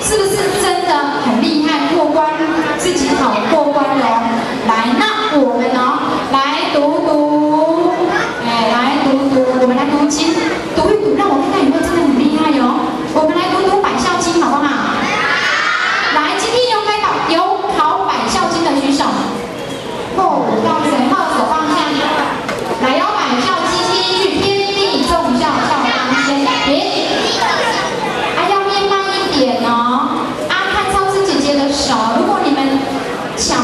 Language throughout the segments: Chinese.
是不是真的很厉害？过关，自己考过关了。来，那我们呢，来读读，哎，来读读，我们来读经，读一读，让我看看有没有真的很厉害哟。我们来读读百孝经，好不好？来，今天有考百孝经的举手。哦，告诉谁？号手放下。来，有百孝经第一句：天地众孝，孝当先。停。要念慢一点哦。看超市姐姐的手，如果你们抢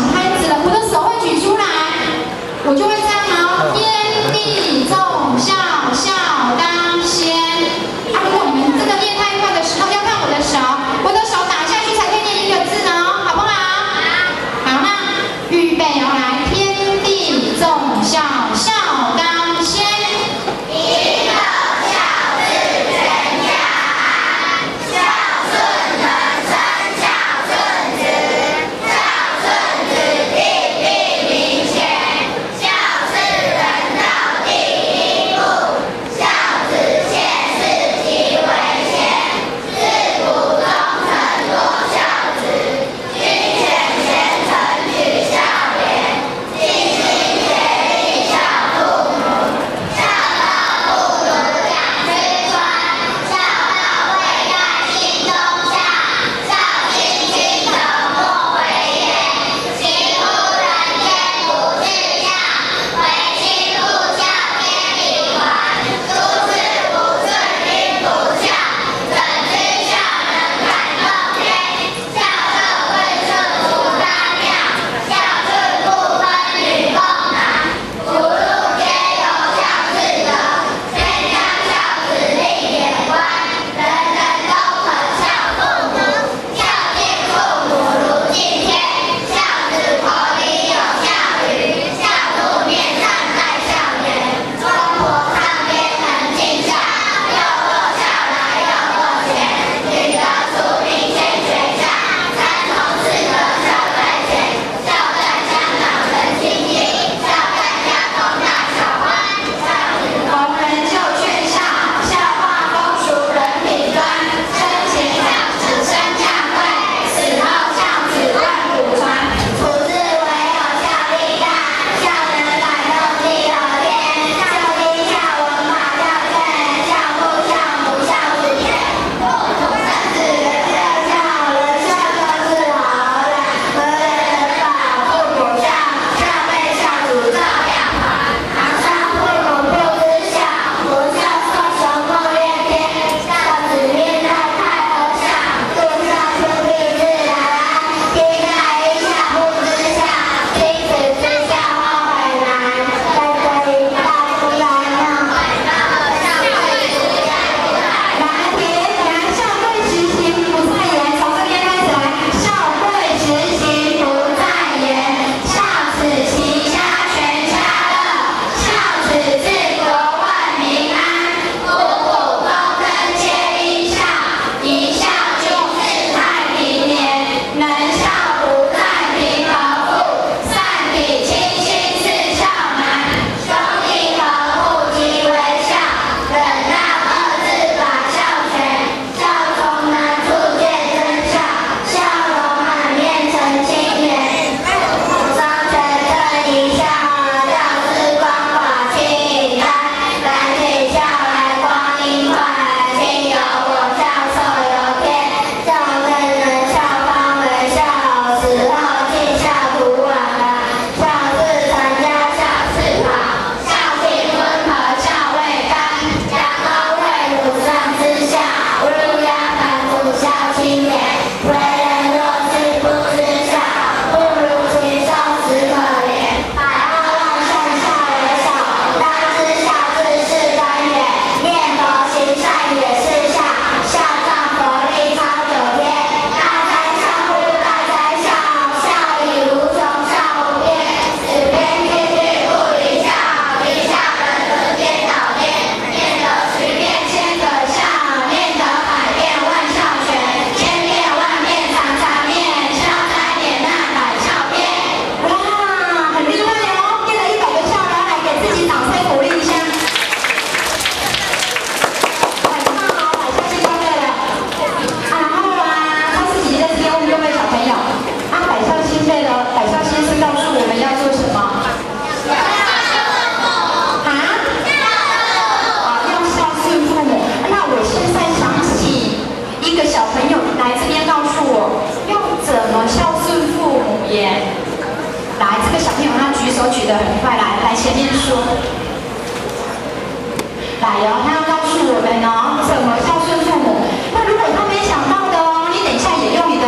来哦，他要告诉我们哦，怎么孝顺父母。那如果他没想到的哦，你等一下也用你的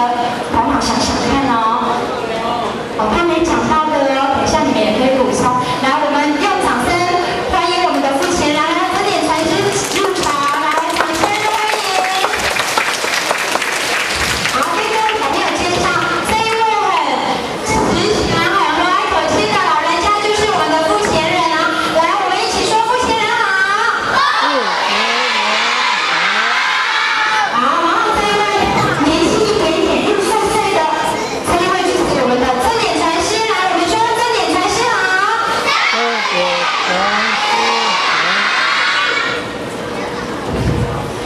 头脑想想看哦。哦，他没讲到的哦，等一下你们也可以补充。来，我们用掌声欢迎我们的父贤来，这点传师入场，来，掌声欢迎。好，跟各位小朋友介绍，这一位很慈祥、很和蔼可亲的老人家，就是我们的父贤人啊。来，我们一起说父贤人好。好，然后这一位年轻一点点、6岁的，这一位就是我们的正点传师。来，我们说正点传师好。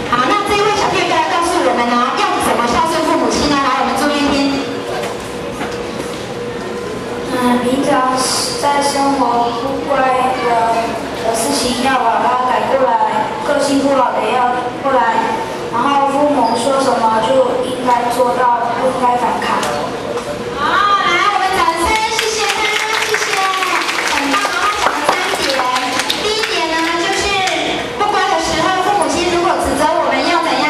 好，那这一位小朋友就来告诉我们呢，要怎么孝顺父母亲呢？来，我们做一天。平常在生活不乖的事情要把它改过来，个性不好的要过来，然后父母说什么就应该做到，不应该反抗。好，来，我们掌声，谢谢他，谢谢，很棒。他讲了3点，第一点呢，就是不乖的时候，父母亲如果指责我们要怎样？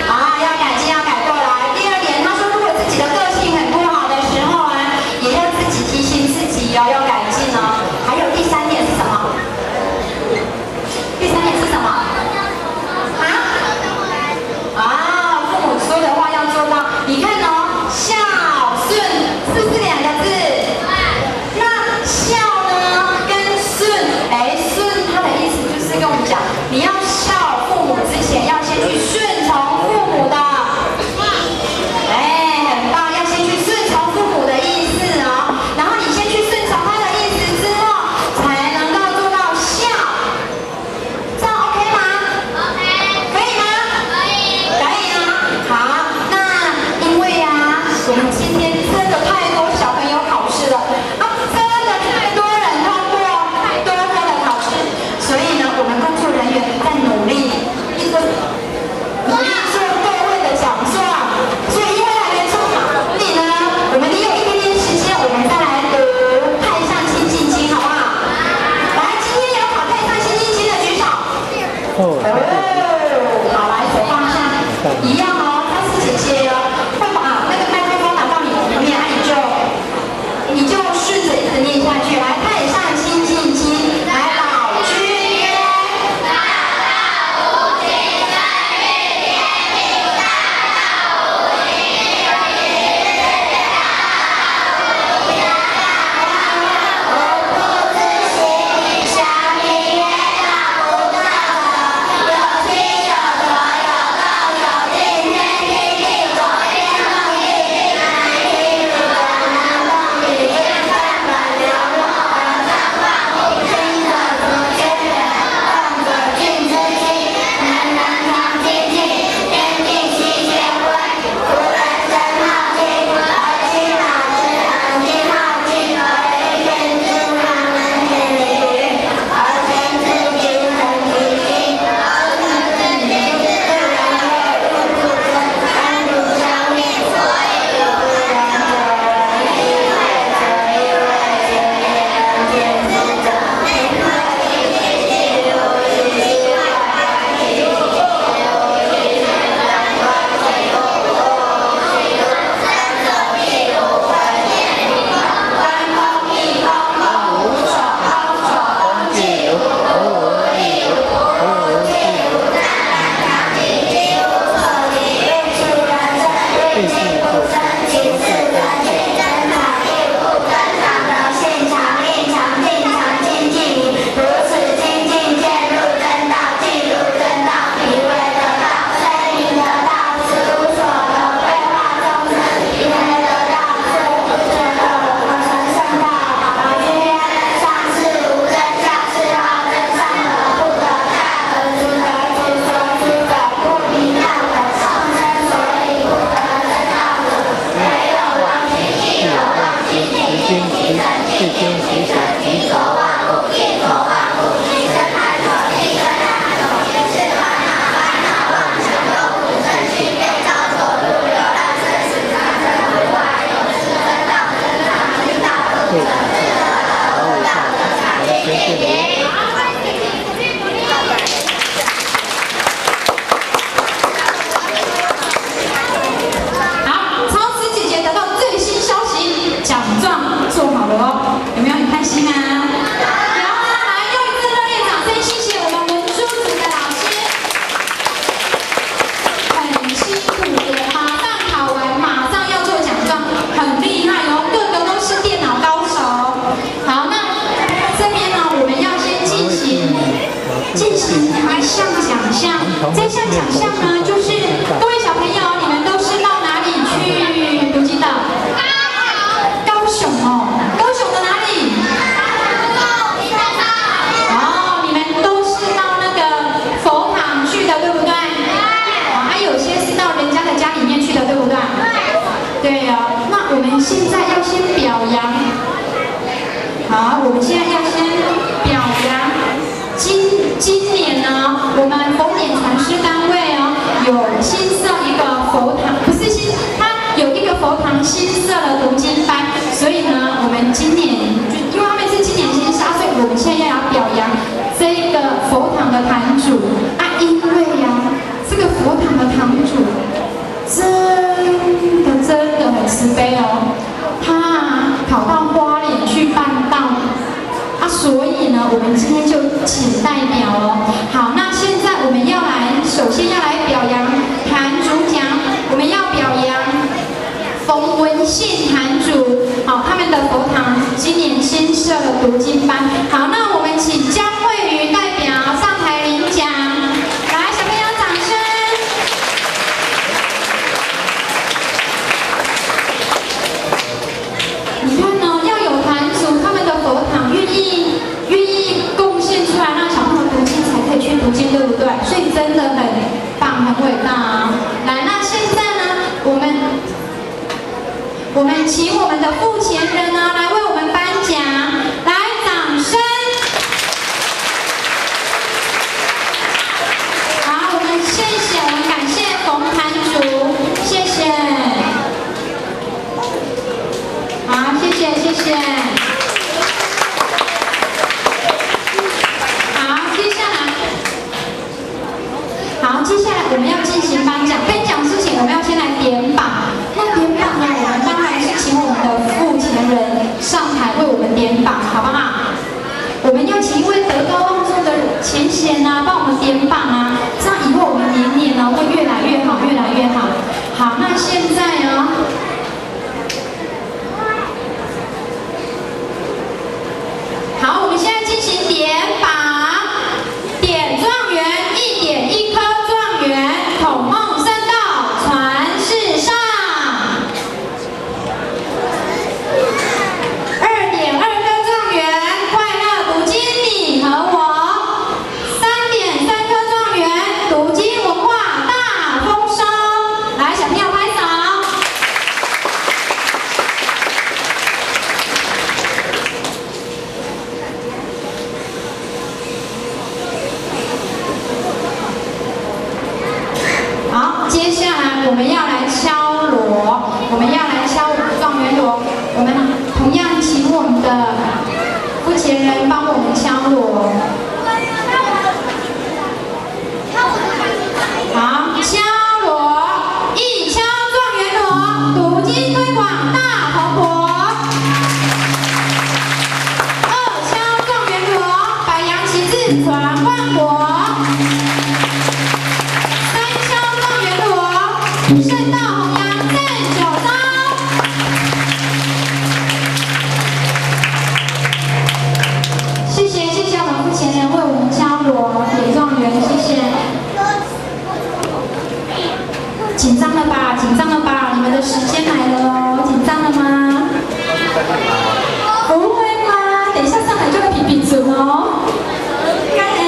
啊，要改进，要改过来。第二点，他说如果自己的个性很不好的时候啊，也要自己提醒自己哦，要改进哦。还有第3点是什么？第3点是什么？啊，父母说的话要做到。你看哦，孝顺是不是2个字？那孝呢跟顺，顺它的意思就是跟我们讲，你要孝父母之前，要先去顺从父母的。很棒，要先去顺从父母的意思哦。然后你先去顺从他的意思之后，才能够做到孝。这样 OK 吗？OK。可以吗？可以。可以啊。好，那因为啊，我们今天真的太多小朋友考试了，真的太多人通过太多科的考试，所以呢，我们工作人员在努力，努力做各位的奖状，所以因为还没做好，所以呢，我们利用一点点时间，我们再来读《太上清净经》，好不好？来，今天有考《太上清净经》的举手。好，来手放下，一样哦，她是姐姐哦，会把那个麦克风拿到你前面，你就顺着一直念下去。来，《太上清净经》，来，老君曰。下面也要不到的，有行一项奖项。这项奖项呢，就是各位小朋友，你们都是到哪里去读经的？高雄哦，高雄的哪里？哦，你们都是到那个佛堂去的，对不对？哦，还有些是到人家的家里面去的，对不对？对哦，那我们现在要先表扬。好，我们现在要先表扬今年呢，我们丰典禅师单位哦，有新设一个佛堂，不是新，它有一个佛堂新设了读经班，所以呢，我们今年因为他们是今年新设，所以我们现在要表扬这个佛堂的堂主啊，因为呀，这个佛堂的堂主真的很慈悲哦，他跑到花莲去办道啊，所以呢，我们今天就请代表哦。好，那现在我们要来，首先要来表扬坛主奖，我们要表扬冯文信坛主，好，他们的佛堂今年新设了读经班。好，那我们请江慧瑜代表上台领奖，来，小朋友掌声。你看呢，要有坛主，他们的佛堂愿意贡献出来，让小朋友读经才可以去读经，对不对？所以真的很棒，很伟大啊！来，那现在呢，我们请我们的付钱人呢来为我们颁奖，来，掌声！好，我们谢谢，我们感谢冯坛主，谢谢。好，谢谢，谢谢。好，接下来我们要进行颁奖。颁奖之前，我们要先来点榜。那点榜呢，我们当然是请我们的付钱人上台为我们点榜，好不好？我们要请一位德高望重的前贤啊，帮我们点榜啊，这样以后我们年年呢会越来越好，越来越好。好，那现在呢？好，我们现在进行点榜，点状元1点1颗状元，孔孟圣道传世上。2点2颗状元，快乐读经你和我。3点3颗状元，读经文化大丰收。来，小朋友拍手。好，接下来我们要来敲锣，我们要来敲状元锣。我们同样请我们的付钱人帮我们敲锣。好，敲锣，一敲状元锣，读经推广大蓬勃。2敲状元锣，百洋旗帜传万国。圣道弘扬正九州。谢谢我们付钱人为我们敲锣点状元，谢谢。紧张了吧？紧张了吧？你们的时间来了哦，紧张了吗？不会吗？等一下上来就会比比准哦。感恩。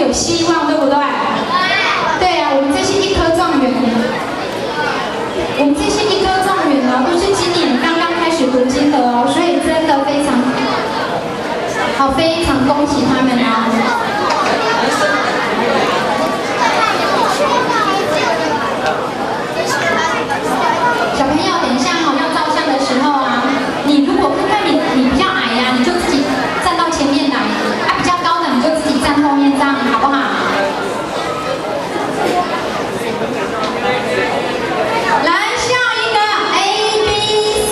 有希望，对不对？对啊，我们这些一科状元，我们这些一科状元呢，都是今年刚刚开始读经的哦，所以真的非常好，非常恭喜他们哦。小朋友，等一下哈，要照相的时候啊，你如果看你比较矮呀，你就自己站到前面来；比较高的你就自己站后面，这样好不好？来，下一个 A B C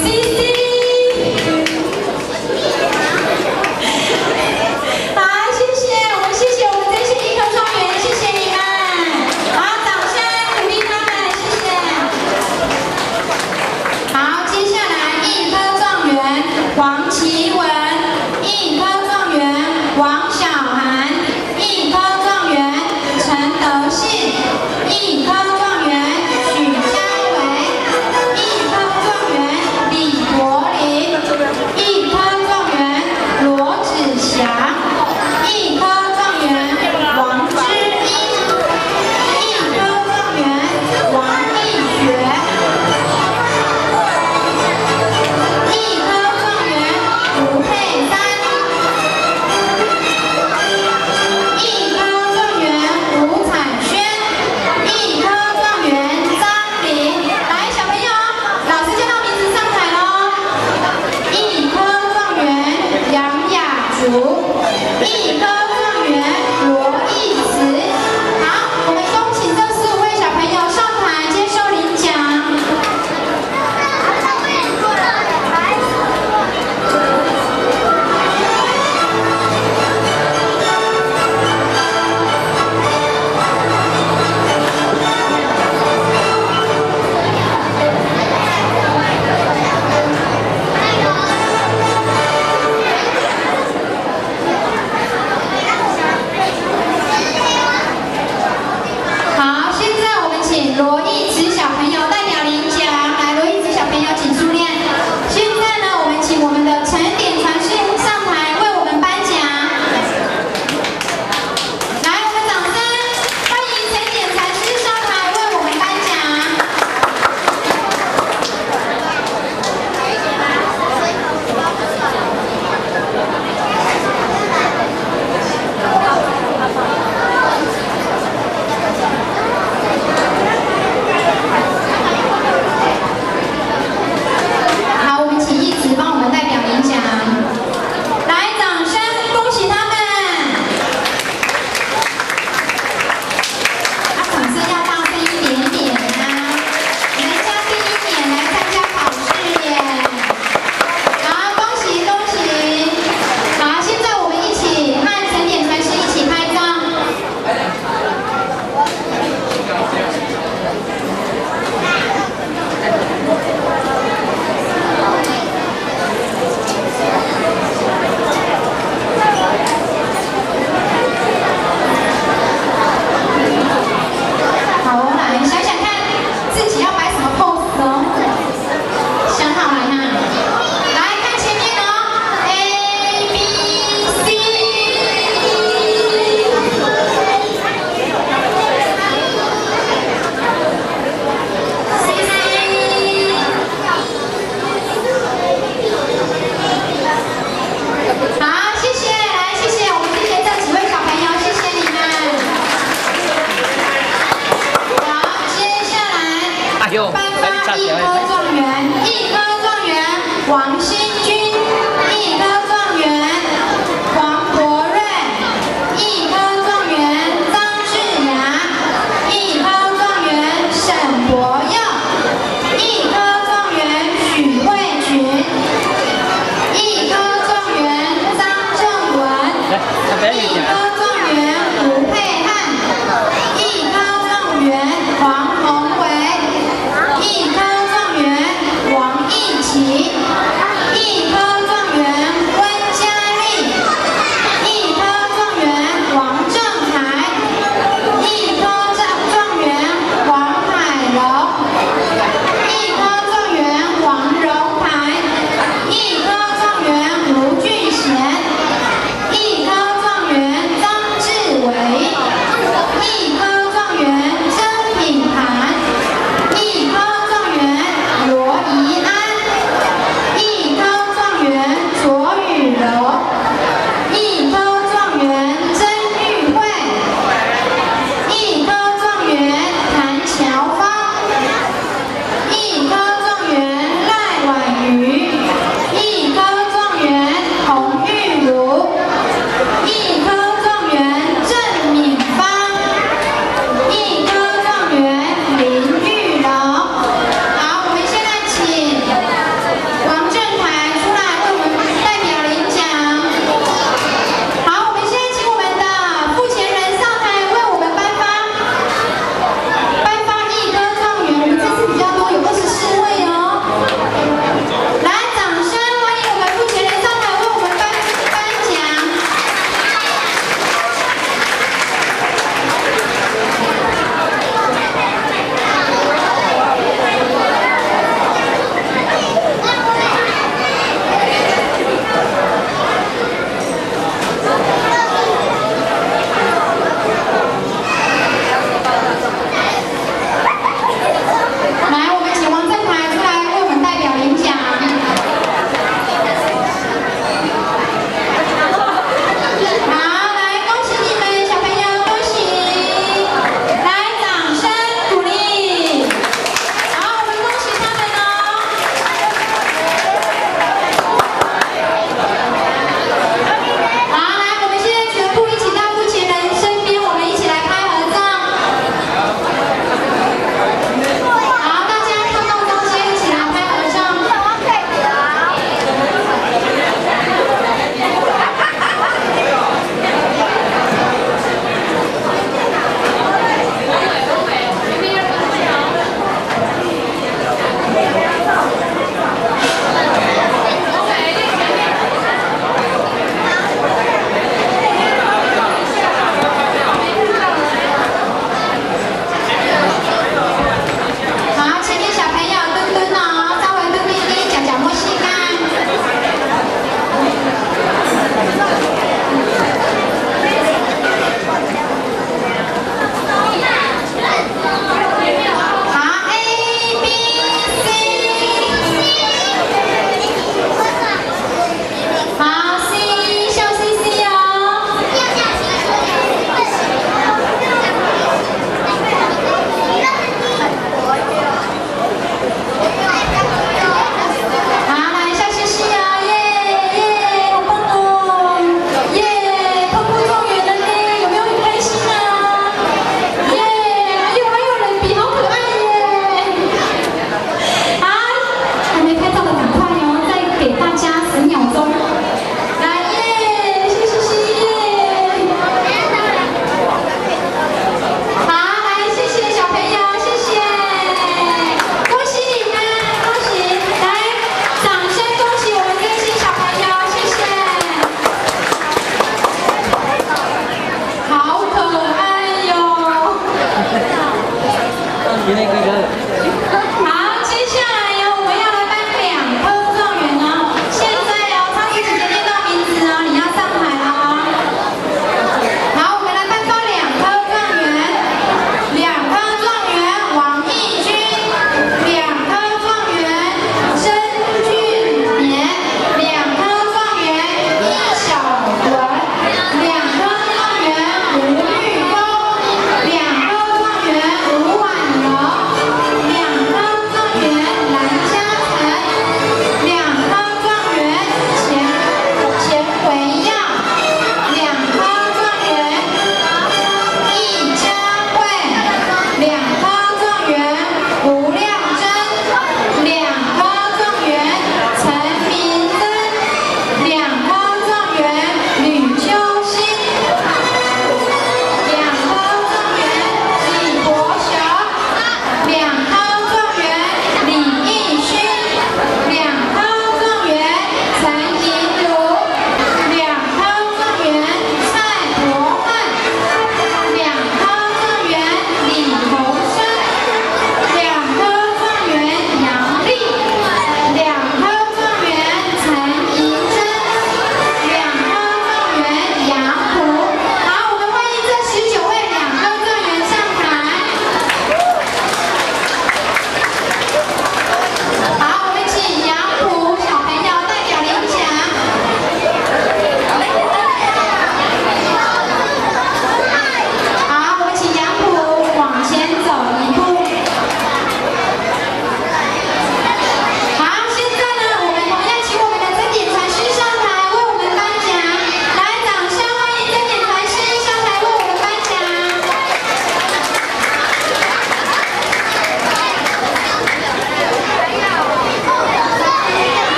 C C。好，谢谢我们这些一科状元，谢谢你们。好，掌声鼓励他们，谢谢。好，接下来一科状元王奇文，一科状元王小涵，一科状元陈德信，一科状元许家伟，一科状元李国林，一科状元罗子祥，一科状元王之英，一科状元王义学，一科状元吴佩珊，一科状元吴彩轩，一科状元张琳。来，小朋友，老师叫到名字上台喽。一科状元杨雅竹，一科状元罗义慈。好，我们恭请这15位小朋友上台接受领奖。好，现在我们请罗义慈小朋友代表领奖。来，罗义慈小朋友请出列。现在呢，我们请我们的陈典传师上台为我们颁奖。来，我们掌声欢迎陈典传师上台为我们颁奖。好，我们请义慈帮我们代表领奖。来，掌声恭喜他们！掌声要大声一点点啊！人家第1年来参加考试耶！好，恭喜恭喜！好，现在我们一起和陈典传师一起拍照。好，来想想看，自己要摆什么 pose 哦？想好了哈，来看前面哦，A B C。好，谢谢，来谢谢我们这些这几位小朋友，谢谢你们。好，接下来颁发一科状元，一科状元王新军，一科状元黄国瑞，一科状元张志雅，一科状元沈博佑，一科状元许慧群，一科状元张正文，来，他表演一下。